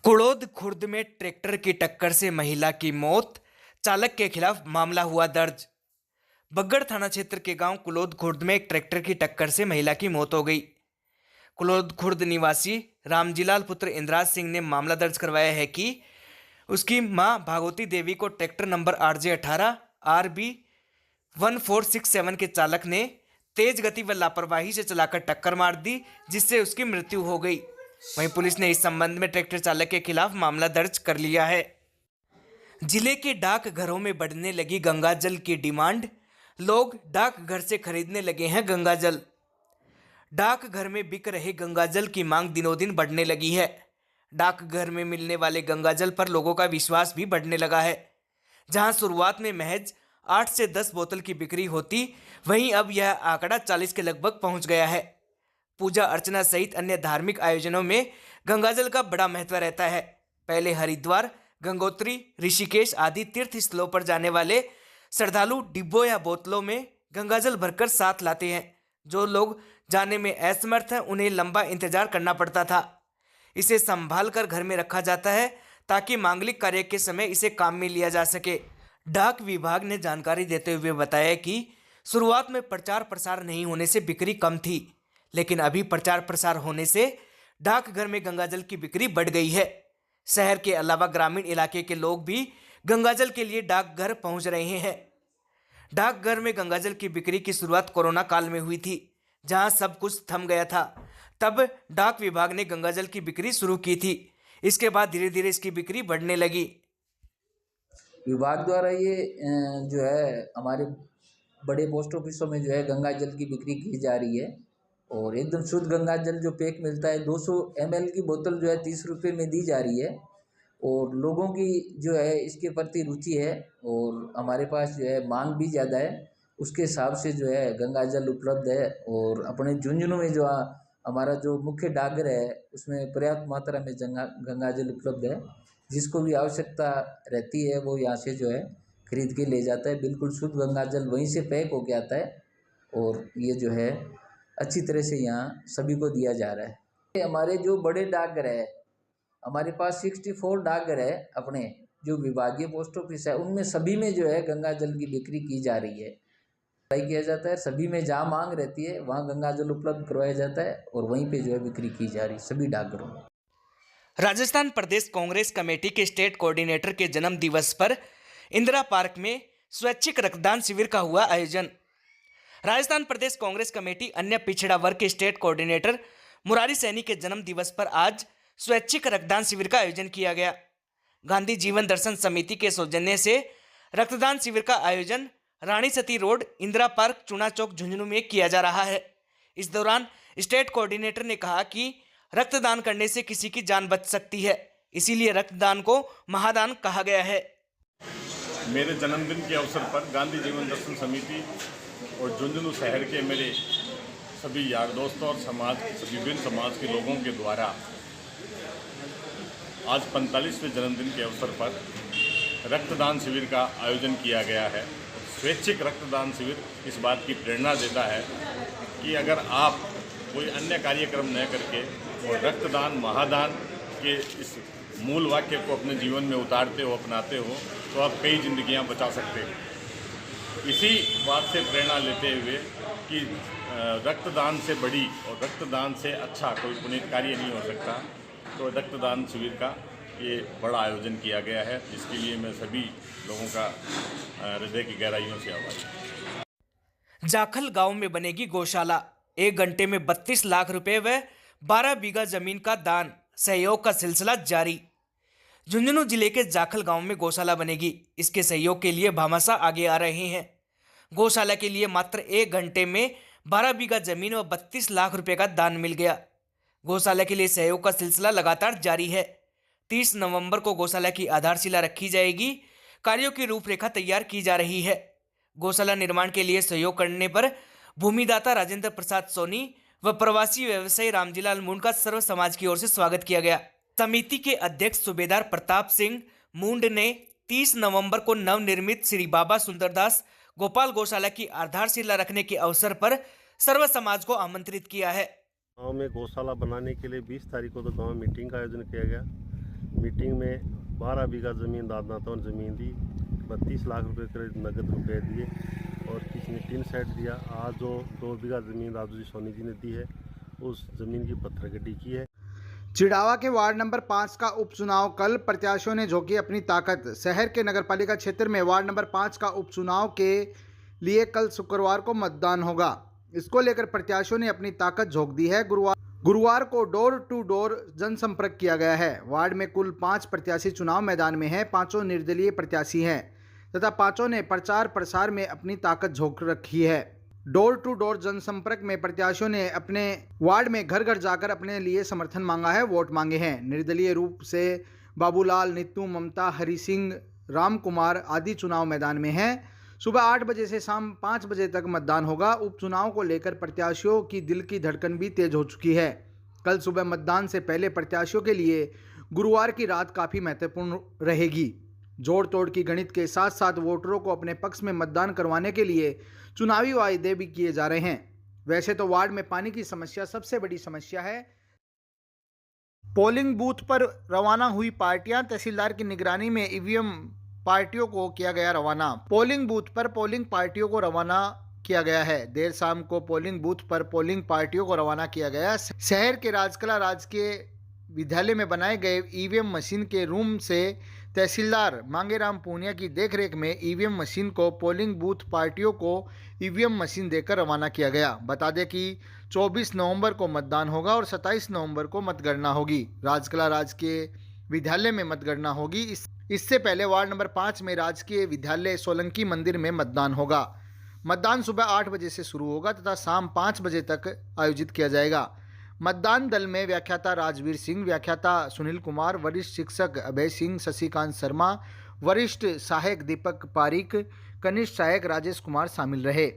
कुड़ोद खुर्द में ट्रैक्टर की टक्कर से महिला की मौत, चालक के खिलाफ मामला हुआ दर्ज। बगड़ थाना क्षेत्र के गांव कुलोद खुर्द में एक ट्रैक्टर की टक्कर से महिला की मौत हो गई। कुलोद खुर्द निवासी रामजीलाल पुत्र इंद्राज सिंह ने मामला दर्ज करवाया है कि उसकी मां भागवती देवी को ट्रैक्टर नंबर RJ18 RB 1467 के चालक ने तेज गति व लापरवाही से चलाकर टक्कर मार दी, जिससे उसकी मृत्यु हो गई। वहीं पुलिस ने इस संबंध में ट्रैक्टर चालक के खिलाफ मामला दर्ज कर लिया है। जिले के डाक घरों में बढ़ने लगी गंगाजल की डिमांड, लोग डाक घर से खरीदने लगे हैं गंगाजल। डाक घर में बिक रहे गंगाजल की मांग दिनों दिन बढ़ने लगी है। डाक घर में मिलने वाले गंगाजल पर लोगों का विश्वास भी बढ़ने लगा है। जहां शुरुआत में महज 8 से 10 बोतल की बिक्री होती, वहीं अब यह आंकड़ा 40 के लगभग पहुंच गया है। पूजा अर्चना सहित अन्य धार्मिक आयोजनों में गंगाजल का बड़ा महत्व रहता है। पहले हरिद्वार, गंगोत्री, ऋषिकेश आदि तीर्थ स्थलों पर जाने वाले श्रद्धालु डिब्बों या बोतलों में गंगाजल भरकर साथ लाते हैं। जो लोग जाने में असमर्थ हैं, उन्हें लंबा इंतजार करना पड़ता था। इसे संभाल कर घर में रखा जाता है ताकि मांगलिक कार्य के समय इसे काम में लिया जा सके। डाक विभाग ने जानकारी देते हुए बताया कि शुरुआत में प्रचार प्रसार नहीं होने से बिक्री कम थी, लेकिन अभी प्रचार प्रसार होने से डाकघर में गंगाजल की बिक्री बढ़ गई है। शहर के अलावा ग्रामीण इलाके के लोग भी गंगाजल के लिए डाकघर पहुंच रहे हैं। डाकघर में गंगाजल की बिक्री की शुरुआत कोरोना काल में हुई थी, जहां सब कुछ थम गया था। तब डाक विभाग ने गंगाजल की बिक्री शुरू की थी। इसके बाद धीरे धीरे इसकी बिक्री बढ़ने लगी। विभाग द्वारा ये जो है हमारे बड़े पोस्ट ऑफिसों में जो है गंगाजल की बिक्री की जा रही है और एकदम शुद्ध गंगाजल जो पैक मिलता है 200 ml की बोतल जो है 30 रुपये में दी जा रही है और लोगों की जो है इसके प्रति रुचि है और हमारे पास जो है मांग भी ज़्यादा है। उसके हिसाब से जो है गंगाजल उपलब्ध है और अपने झुंझुनू में जो हमारा जो मुख्य डाकघर है उसमें पर्याप्त मात्रा में गंगाजल उपलब्ध है। जिसको भी आवश्यकता रहती है वो यहाँ से जो है खरीद के ले जाता है। बिल्कुल शुद्ध गंगाजल वहीं से पैक होके आता है और ये जो है अच्छी तरह से यहाँ सभी को दिया जा रहा है। हमारे जो बड़े डाकघर है, हमारे पास 64 डाकघर है अपने जो विभागीय पोस्ट ऑफिस है, उनमें सभी में जो है गंगाजल की बिक्री की जा रही है, किया जाता है। सभी में जहाँ मांग रहती है वहाँ गंगाजल उपलब्ध करवाया जाता है और वहीं पे जो है बिक्री की जा रही है सभी डाकघरों में। राजस्थान प्रदेश कांग्रेस कमेटी के स्टेट कोऑर्डिनेटर के जन्म दिवस पर इंदिरा पार्क में स्वैच्छिक रक्तदान शिविर का हुआ आयोजन। राजस्थान प्रदेश कांग्रेस कमेटी अन्य पिछड़ा वर्ग के स्टेट कोऑर्डिनेटर मुरारी सैनी के जन्म दिवस पर आज स्वैच्छिक रक्तदान शिविर का आयोजन किया गया। गांधी जीवन दर्शन समिति के सौजन्य से रक्तदान शिविर का आयोजन रानी सती रोड, इंदिरा पार्क, चूना चौक, झुंझुनू में किया जा रहा है। इस दौरान स्टेट कोऑर्डिनेटर ने कहा कि रक्तदान करने से किसी की जान बच सकती है, इसीलिए रक्तदान को महादान कहा गया है। मेरे जन्मदिन के अवसर पर गांधी जीवन दर्शन समिति और झुंझुनू शहर के मेरे सभी यार दोस्तों और विभिन्न समाज के लोगों के द्वारा आज 45वें जन्मदिन के अवसर पर रक्तदान शिविर का आयोजन किया गया है। स्वैच्छिक रक्तदान शिविर इस बात की प्रेरणा देता है कि अगर आप कोई अन्य कार्यक्रम न करके और रक्तदान महादान के इस मूल वाक्य को अपने जीवन में उतारते हो, अपनाते हो, तो आप कई जिंदगियां बचा सकते हो। इसी बात से प्रेरणा लेते हुए कि रक्तदान से बड़ी और रक्तदान से अच्छा कोई पुनीत कार्य नहीं हो सकता, तो रक्तदान शिविर का ये बड़ा आयोजन किया गया है, जिसके लिए मैं सभी लोगों का हृदय की गहराइयों से आभारी। जाखल गांव में बनेगी गौशाला, 1 घंटे में 32 लाख रुपए व 12 बीघा जमीन का दान, सहयोग का सिलसिला जारी। झुंझुनू जिले के जाखल गांव में गौशाला बनेगी। इसके सहयोग के लिए भामाशाह आगे आ रहे हैं। गौशाला के लिए मात्र 1 घंटे में 12 बीघा जमीन व 32 लाख रुपए का दान मिल गया। गौशाला के लिए सहयोग का सिलसिला लगातार जारी है। 30 नवंबर को गौशाला की आधारशिला रखी जाएगी। कार्यों की रूपरेखा तैयार की जा रही है। गौशाला निर्माण के लिए सहयोग करने पर भूमिदाता राजेंद्र प्रसाद सोनी व प्रवासी व्यवसायी रामजीलाल मुंड का सर्व समाज की ओर से स्वागत किया गया। समिति के अध्यक्ष सूबेदार प्रताप सिंह मुंड ने 30 नवंबर को नवनिर्मित श्री बाबा सुंदरदास गोपाल गौशाला की आधारशिला रखने के अवसर पर सर्व समाज को आमंत्रित किया है। गाँव में गौशाला बनाने के लिए 20 तारीख को तो गाँव में मीटिंग का आयोजन किया गया। मीटिंग में 12 बीघा ज़मीन दादनाताओं ने ज़मीन दी, 32 लाख रुपए करीब नगद रुपए दिए और किसी ने टिन सेट दिया। आज जो 2 बीघा ज़मीन राजू जी सोनी जी ने दी है, उस ज़मीन की पत्थर गड्डी की है। चिड़ावा के वार्ड नंबर 5 का उपचुनाव कल प्रत्याशियों ने झोंकी अपनी ताकत। शहर के नगरपालिका क्षेत्र में वार्ड नंबर 5 का उपचुनाव के लिए कल शुक्रवार को मतदान होगा। इसको लेकर प्रत्याशियों ने अपनी ताकत झोंक दी है। गुरुवार को डोर टू डोर जनसंपर्क किया गया है। वार्ड में कुल 5 प्रत्याशी चुनाव मैदान में हैं। 5 निर्दलीय प्रत्याशी हैं तथा 5 ने प्रचार प्रसार में अपनी ताकत झोंक रखी है। डोर टू डोर जनसंपर्क में प्रत्याशियों ने अपने वार्ड में घर घर जाकर अपने लिए समर्थन मांगा है, वोट मांगे हैं। निर्दलीय रूप से बाबूलाल, नीतू, ममता, हरि सिंह, राम कुमार आदि चुनाव मैदान में हैं। सुबह 8 बजे से शाम 5 बजे तक मतदान होगा। उपचुनाव को लेकर प्रत्याशियों की दिल की धड़कन भी तेज हो चुकी है। कल सुबह मतदान से पहले प्रत्याशियों के लिए गुरुवार की रात काफ़ी महत्वपूर्ण रहेगी। जोड़ तोड़ की गणित के साथ साथ वोटरों को अपने पक्ष में मतदान करवाने के लिए चुनावी वायदे भी किए जा रहे हैं। वैसे तो वार्ड में पानी की समस्या सबसे बड़ी समस्या है। पोलिंग बूथ पर रवाना हुई पार्टियां, तहसीलदार की निगरानी में ईवीएम पार्टियों को किया गया रवाना। पोलिंग बूथ पर पोलिंग पार्टियों को रवाना किया गया है। देर शाम को पोलिंग बूथ पर पोलिंग पार्टियों को रवाना किया गया। शहर के राजकला राजकीय विद्यालय में बनाए गए ईवीएम मशीन के रूम से तहसीलदार मांगेराम पूनिया की देखरेख में ईवीएम मशीन को पोलिंग बूथ पार्टियों को ईवीएम मशीन देकर रवाना किया गया। बता दें कि 24 नवंबर को मतदान होगा और 27 नवंबर को मतगणना होगी। राजकला राजकीय विद्यालय में मतगणना होगी। इससे पहले वार्ड नंबर 5 में राजकीय विद्यालय सोलंकी मंदिर में मतदान होगा। मतदान सुबह 8 बजे से शुरू होगा तथा शाम 5 बजे तक आयोजित किया जाएगा। मतदान दल में व्याख्याता राजवीर सिंह, व्याख्याता सुनील कुमार, वरिष्ठ शिक्षक अभय सिंह, शशिकांत शर्मा, वरिष्ठ सहायक दीपक पारिक, कनिष्ठ सहायक राजेश कुमार शामिल रहे।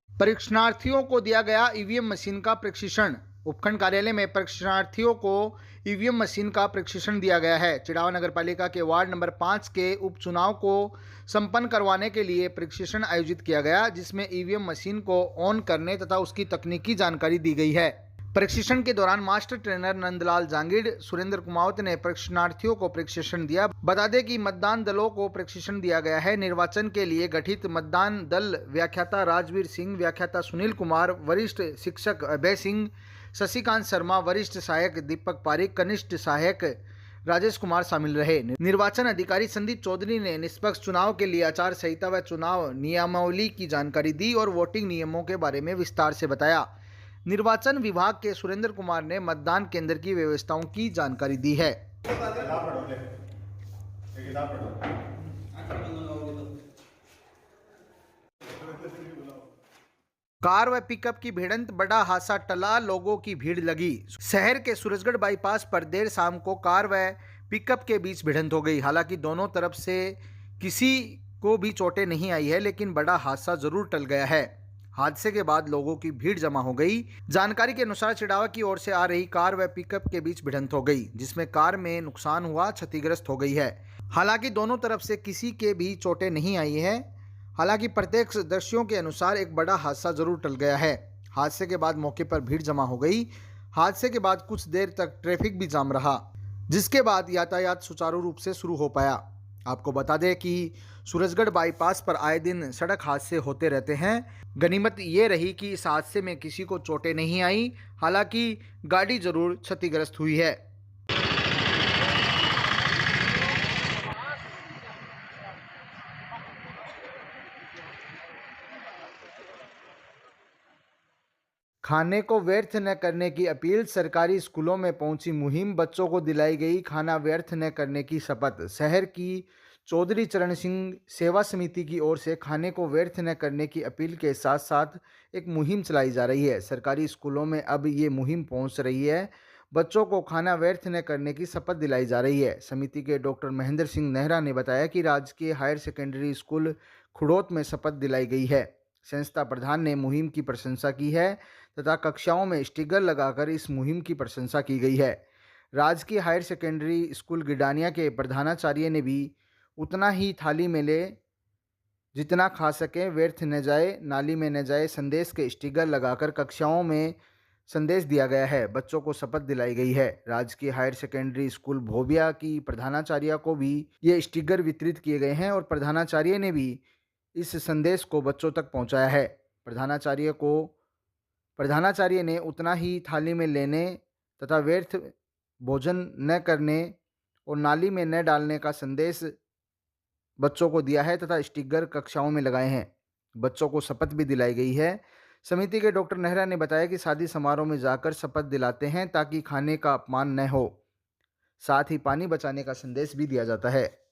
परीक्षणार्थियों को दिया गया ईवीएम मशीन का प्रशिक्षण। उपखंड कार्यालय में परीक्षणार्थियों को ईवीएम मशीन का प्रशिक्षण दिया गया है। चिड़ावा नगरपालिका के वार्ड नंबर 5 के उपचुनाव को संपन्न करवाने के लिए प्रशिक्षण आयोजित किया गया, जिसमें ईवीएम मशीन को ऑन करने तथा उसकी तकनीकी जानकारी दी गई है। प्रशिक्षण के दौरान मास्टर ट्रेनर नंदलाल जांगिड़, सुरेंद्र कुमावत ने प्रशिक्षणार्थियों को प्रशिक्षण दिया। बता दें कि मतदान दलों को प्रशिक्षण दिया गया है। निर्वाचन के लिए गठित मतदान दल व्याख्याता राजवीर सिंह, व्याख्याता सुनील कुमार, वरिष्ठ शिक्षक अभय सिंह, शशिकांत शर्मा, वरिष्ठ सहायक दीपक पारिक, कनिष्ठ सहायक राजेश कुमार शामिल रहे। निर्वाचन अधिकारी संदीप चौधरी ने निष्पक्ष चुनाव के लिए आचार संहिता व चुनाव नियमावली की जानकारी दी और वोटिंग नियमों के बारे में विस्तार से बताया। निर्वाचन विभाग के सुरेंद्र कुमार ने मतदान केंद्र की व्यवस्थाओं की जानकारी दी है। कार व पिकअप की भिड़ंत, बड़ा हादसा टला, लोगों की भीड़ लगी। शहर के सूरजगढ़ बाईपास पर देर शाम को कार व पिकअप के बीच भिड़ंत हो गई। हालांकि दोनों तरफ से किसी को भी चोटें नहीं आई है, लेकिन बड़ा हादसा जरूर टल गया है। हादसे के बाद लोगों की भीड़ जमा हो गई। जानकारी के अनुसार चिड़ावा की ओर से आ रही कार व पिकअप के बीच भिड़ंत हो गई, जिसमें कार में नुकसान हुआ, क्षतिग्रस्त हो गई है। हालांकि दोनों तरफ से किसी के भी चोटें नहीं आई है। हालांकि प्रत्यक्षदर्शियों के अनुसार एक बड़ा हादसा जरूर टल गया है। हादसे के बाद मौके पर भीड़ जमा हो गई। हादसे के बाद कुछ देर तक ट्रैफिक भी जाम रहा, जिसके बाद यातायात सुचारू रूप से शुरू हो पाया। आपको बता दें कि सूरजगढ़ बाईपास पर आए दिन सड़क हादसे होते रहते हैं। गनीमत ये रही कि इस हादसे में किसी को चोटें नहीं आई। हालांकि गाड़ी जरूर क्षतिग्रस्त हुई है। खाने को व्यर्थ न करने की अपील। सरकारी स्कूलों में पहुंची मुहिम, बच्चों को दिलाई गई खाना व्यर्थ न करने की शपथ। शहर की चौधरी चरण सिंह सेवा समिति की ओर से खाने को व्यर्थ न करने की अपील के साथ साथ एक मुहिम चलाई जा रही है। सरकारी स्कूलों में अब ये मुहिम पहुंच रही है। बच्चों को खाना व्यर्थ न करने की शपथ दिलाई जा रही है। समिति के डॉक्टर महेंद्र सिंह नेहरा ने बताया कि राजकीय हायर सेकेंडरी स्कूल खुड़ोत में शपथ दिलाई गई है। संस्था प्रधान ने मुहिम की प्रशंसा की है तथा कक्षाओं में स्टिकर लगाकर इस मुहिम की प्रशंसा की गई है। राजकीय हायर सेकेंडरी स्कूल गिडानिया के प्रधानाचार्य ने भी उतना ही थाली में ले जितना खा सकें, व्यर्थ न जाए, नाली में न जाए संदेश के स्टिकर लगाकर कक्षाओं में संदेश दिया गया है। बच्चों को शपथ दिलाई गई है। राजकीय हायर सेकेंडरी स्कूल भोबिया की प्रधानाचार्य को भी ये स्टिकर वितरित किए गए हैं और प्रधानाचार्य ने भी इस संदेश को बच्चों तक पहुंचाया है। प्रधानाचार्य ने उतना ही थाली में लेने तथा व्यर्थ भोजन न करने और नाली में न डालने का संदेश बच्चों को दिया है तथा स्टिकर कक्षाओं में लगाए हैं। बच्चों को शपथ भी दिलाई गई है। समिति के डॉक्टर नेहरा ने बताया कि शादी समारोह में जाकर शपथ दिलाते हैं ताकि खाने का अपमान न हो। साथ ही पानी बचाने का संदेश भी दिया जाता है।